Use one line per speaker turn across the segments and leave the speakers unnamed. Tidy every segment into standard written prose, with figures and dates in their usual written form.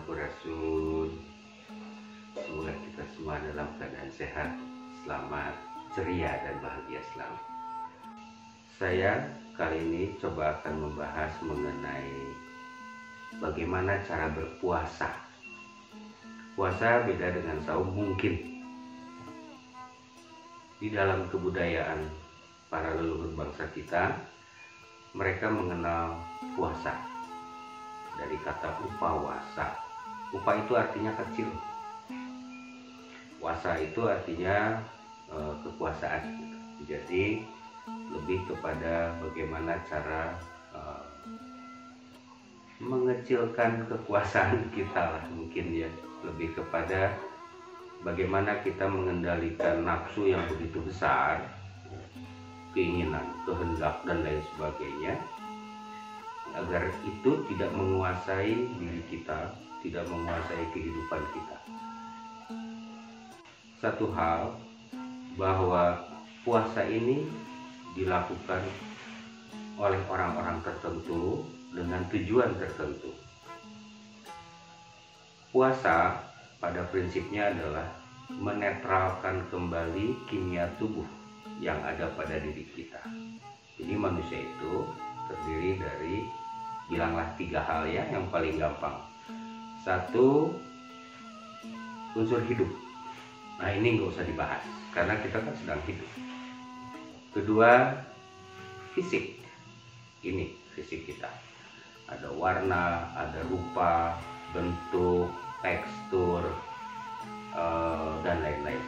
Sampurasun. Semoga kita semua dalam keadaan sehat, selamat, ceria, dan bahagia selalu. Saya kali ini coba akan membahas mengenai bagaimana cara berpuasa. Puasa beda dengan saum mungkin. Di dalam kebudayaan para leluhur bangsa kita, mereka mengenal puasa dari kata upawasa. Upa itu artinya kecil, wasa itu artinya kekuasaan. Jadi lebih kepada bagaimana cara mengecilkan kekuasaan kita lah, mungkin ya, lebih kepada bagaimana kita mengendalikan nafsu yang begitu besar, keinginan, kehendak, dan lain sebagainya, agar itu tidak menguasai diri kita, tidak menguasai kehidupan kita. Satu hal, bahwa puasa ini dilakukan oleh orang-orang tertentu dengan tujuan tertentu. Puasa pada prinsipnya adalah menetralkan kembali kimia tubuh yang ada pada diri kita. Jadi manusia itu terdiri dari, bilanglah 3 hal ya, yang paling gampang. 1, unsur hidup. Nah, ini nggak usah dibahas karena kita kan sedang hidup. 2, fisik. Ini fisik kita. Ada warna, ada rupa, bentuk, tekstur, dan lain-lain.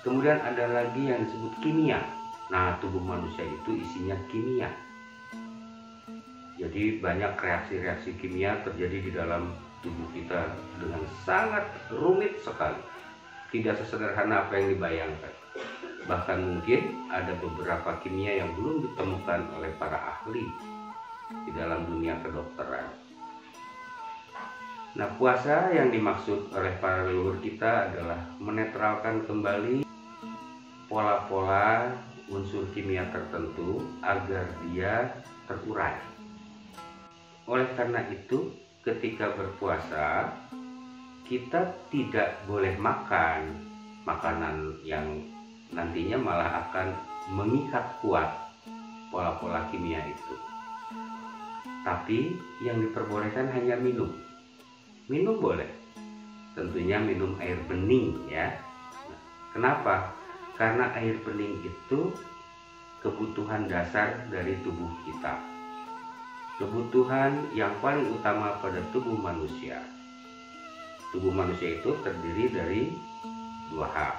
Kemudian ada lagi yang disebut kimia. Nah, tubuh manusia itu isinya kimia. Jadi banyak reaksi-reaksi kimia terjadi di dalam tubuh kita dengan sangat rumit sekali. Tidak sesederhana apa yang dibayangkan. Bahkan mungkin ada beberapa kimia yang belum ditemukan oleh para ahli di dalam dunia kedokteran. Nah, puasa yang dimaksud oleh para leluhur kita adalah menetralkan kembali pola-pola unsur kimia tertentu agar dia terurai. Oleh karena itu, ketika berpuasa, kita tidak boleh makan makanan yang nantinya malah akan mengikat kuat pola-pola kimia itu. Tapi yang diperbolehkan hanya minum. Minum boleh, tentunya minum air bening ya. Kenapa? Karena air bening itu kebutuhan dasar dari tubuh kita. Kebutuhan yang paling utama pada tubuh manusia. Tubuh manusia itu terdiri dari 2 hal.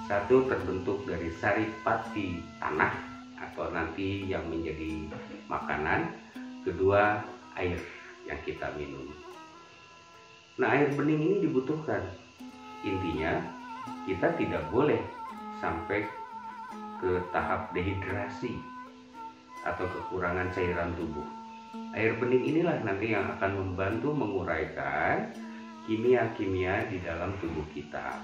1, terbentuk dari saripati tanah atau nanti yang menjadi makanan. 2, air yang kita minum. Nah, air bening ini dibutuhkan. Intinya, kita tidak boleh sampai ke tahap dehidrasi atau kekurangan cairan tubuh. Air bening inilah nanti yang akan membantu menguraikan kimia-kimia di dalam tubuh kita.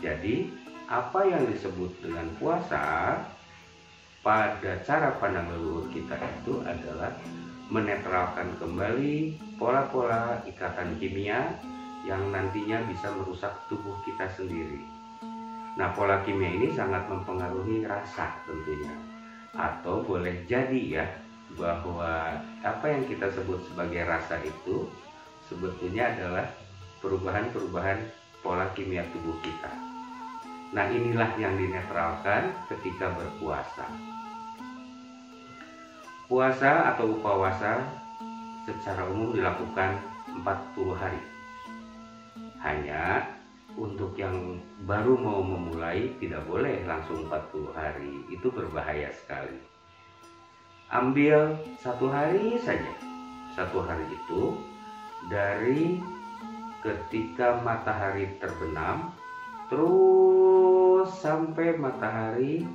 Jadi, apa yang disebut dengan puasa pada cara pandang leluhur kita itu adalah menetralkan kembali pola-pola ikatan kimia yang nantinya bisa merusak tubuh kita sendiri. Nah, pola kimia ini sangat mempengaruhi rasa tentunya. Atau boleh jadi ya, bahwa apa yang kita sebut sebagai rasa itu sebetulnya adalah perubahan-perubahan pola kimia tubuh kita. Nah, inilah yang dinetralkan ketika berpuasa. Puasa atau upawasa secara umum dilakukan 40 hari. Hanya untuk yang baru mau memulai tidak boleh langsung 40 hari, itu berbahaya sekali. Ambil 1 hari saja. 1 hari itu dari ketika matahari terbenam terus sampai matahari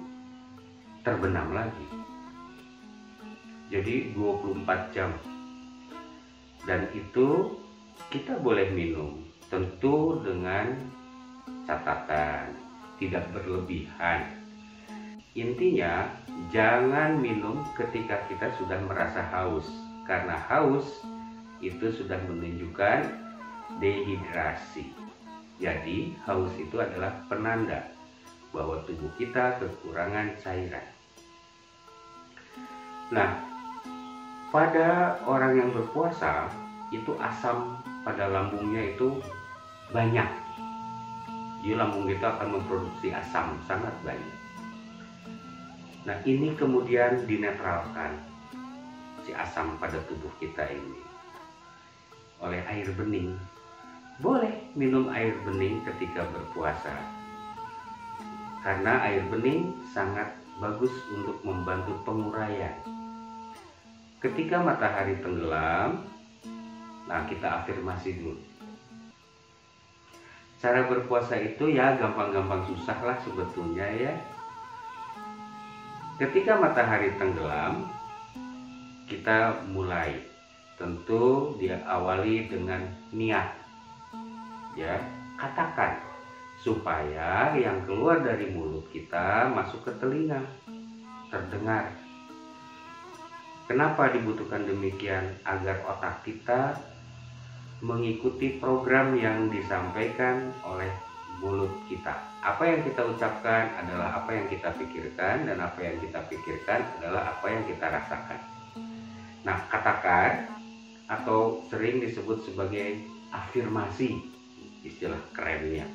terbenam lagi. Jadi 24 jam. Dan itu kita boleh minum, tentu dengan catatan tidak berlebihan. Intinya, jangan minum ketika kita sudah merasa haus, karena haus itu sudah menunjukkan dehidrasi. Jadi haus itu adalah penanda bahwa tubuh kita kekurangan cairan. Nah, pada orang yang berpuasa itu asam pada lambungnya itu banyak. Jadi lambung kita akan memproduksi asam sangat banyak. Nah, ini kemudian dinetralkan si asam pada tubuh kita ini oleh air bening. Boleh minum air bening ketika berpuasa, karena air bening sangat bagus untuk membantu penguraian. Ketika matahari tenggelam, nah kita afirmasi dulu. Cara berpuasa itu ya gampang-gampang susah lah sebetulnya ya. Ketika matahari tenggelam, kita mulai. Tentu dia awali dengan niat. Ya, katakan supaya yang keluar dari mulut kita masuk ke telinga, terdengar. Kenapa dibutuhkan demikian? Agar otak kita mengikuti program yang disampaikan oleh mulut kita. Apa yang kita ucapkan adalah apa yang kita pikirkan, dan apa yang kita pikirkan adalah apa yang kita rasakan. Nah, katakan atau sering disebut sebagai afirmasi, istilah kerennya.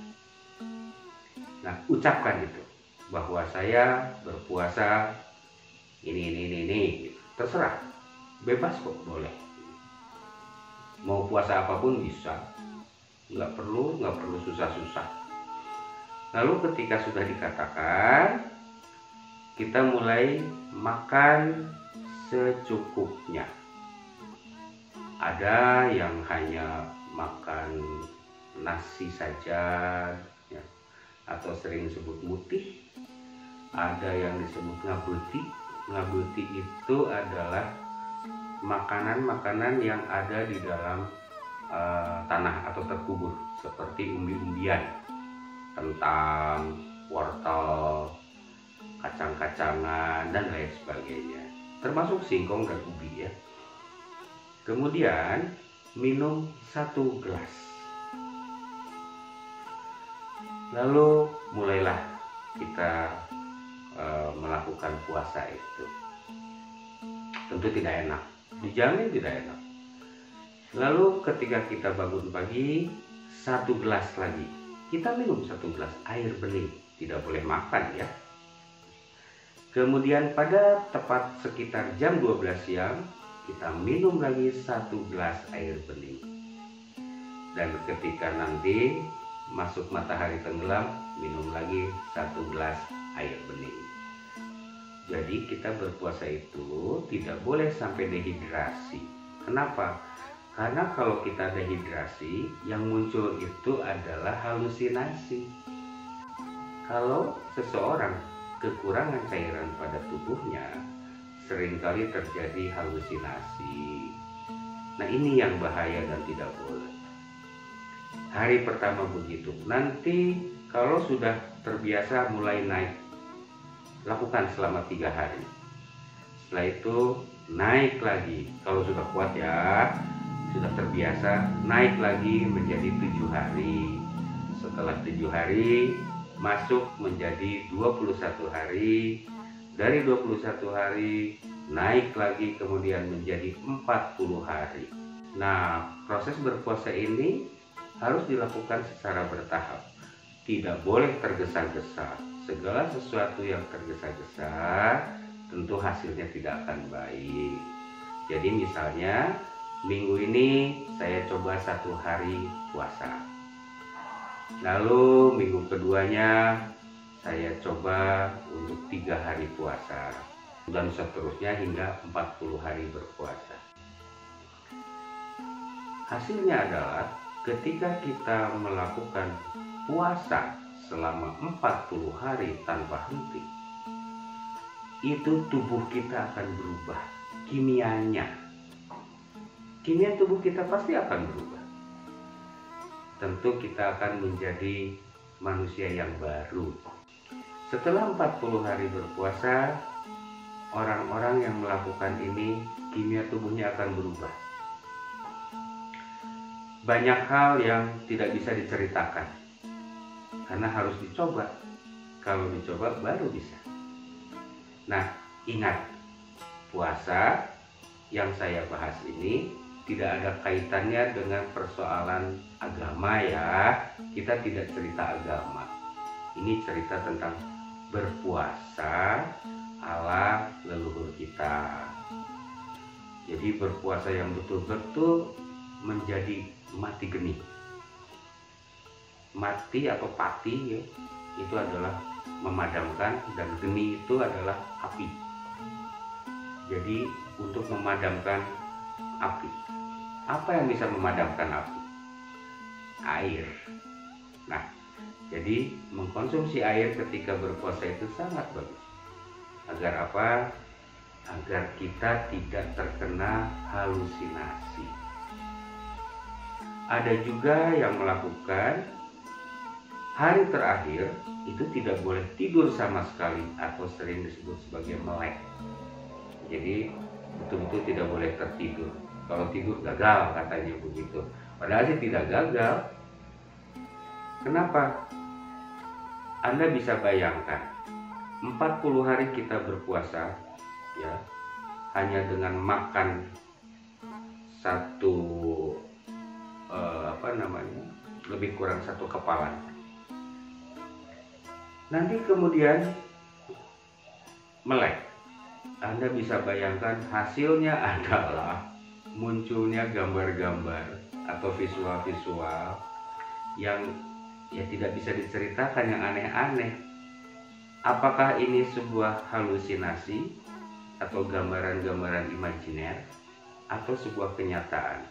Nah, ucapkan itu bahwa saya berpuasa ini. Terserah, bebas kok, boleh. Mau puasa apapun bisa, nggak perlu susah-susah. Lalu ketika sudah dikatakan, kita mulai makan secukupnya. Ada yang hanya makan nasi saja, ya, atau sering disebut mutih. Ada yang disebut ngabuti. Ngabuti itu adalah makanan-makanan yang ada di dalam tanah atau terkubur, seperti umbi-umbian, kentang, wortel, kacang-kacangan, dan lain sebagainya, termasuk singkong dan ubi ya. Kemudian minum 1 gelas. Lalu mulailah kita melakukan puasa itu. Tentu tidak enak, dijamin tidak enak. Lalu ketika kita bangun pagi, 1 gelas lagi. Kita minum 1 gelas air bening, tidak boleh makan ya. Kemudian pada tepat sekitar jam 12 siang, kita minum lagi 1 gelas air bening. Dan ketika nanti masuk matahari tenggelam, minum lagi 1 gelas air bening. Jadi kita berpuasa itu tidak boleh sampai dehidrasi. Kenapa? Karena kalau kita dehidrasi, yang muncul itu adalah halusinasi. Kalau seseorang kekurangan cairan pada tubuhnya, seringkali terjadi halusinasi. Nah, ini yang bahaya dan tidak boleh. Hari pertama begitu. Nanti kalau sudah terbiasa mulai naik, lakukan selama 3 hari. Setelah itu naik lagi. Kalau sudah kuat ya, sudah terbiasa, naik lagi menjadi 7 hari. Setelah 7 hari masuk menjadi 21 hari. Dari 21 hari naik lagi kemudian menjadi 40 hari. Nah, proses berpuasa ini harus dilakukan secara bertahap. Tidak boleh tergesa-gesa. Segala sesuatu yang tergesa-gesa tentu hasilnya tidak akan baik. Jadi misalnya minggu ini saya coba 1 hari puasa. Lalu minggu keduanya saya coba untuk 3 hari puasa. Dan seterusnya hingga 40 hari berpuasa. Hasilnya adalah ketika kita melakukan puasa selama 40 hari tanpa henti, itu tubuh kita akan berubah kimianya. Kimia tubuh kita pasti akan berubah. Tentu kita akan menjadi manusia yang baru. Setelah 40 hari berpuasa, orang-orang yang melakukan ini, kimia tubuhnya akan berubah. banyak hal yang tidak bisa diceritakan karena harus dicoba. Kalau dicoba baru bisa. Nah, ingat, puasa yang saya bahas ini tidak ada kaitannya dengan persoalan agama ya. Kita tidak cerita agama. Ini cerita tentang berpuasa ala leluhur kita. Jadi berpuasa yang betul-betul menjadi mati geni. Mati atau pati ya, itu adalah memadamkan, dan geni itu adalah api. Jadi untuk memadamkan api, apa yang bisa memadamkan api? Air. Nah, jadi mengkonsumsi air ketika berpuasa itu sangat bagus. Agar apa? Agar kita tidak terkena halusinasi. Ada juga yang melakukan hari terakhir itu tidak boleh tidur sama sekali, atau sering disebut sebagai melek. Jadi betul-betul tidak boleh tertidur. Kalau tidur gagal katanya begitu. Padahal sih tidak gagal. Kenapa? Anda bisa bayangkan 40 hari kita berpuasa ya, hanya dengan makan lebih kurang satu kepala. Nanti kemudian melek. Anda bisa bayangkan hasilnya adalah munculnya gambar-gambar atau visual-visual yang ya tidak bisa diceritakan, yang aneh-aneh. Apakah ini sebuah halusinasi atau gambaran-gambaran imajiner, atau sebuah kenyataan?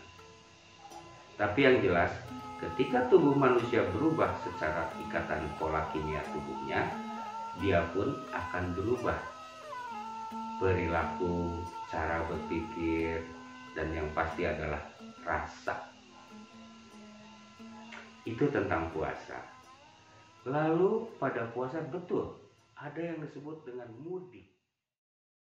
Tapi yang jelas, ketika tubuh manusia berubah secara ikatan pola kimia tubuhnya, dia pun akan berubah perilaku, cara berpikir, dan yang pasti adalah rasa. Itu tentang puasa. Lalu pada puasa betul ada yang disebut dengan mudik.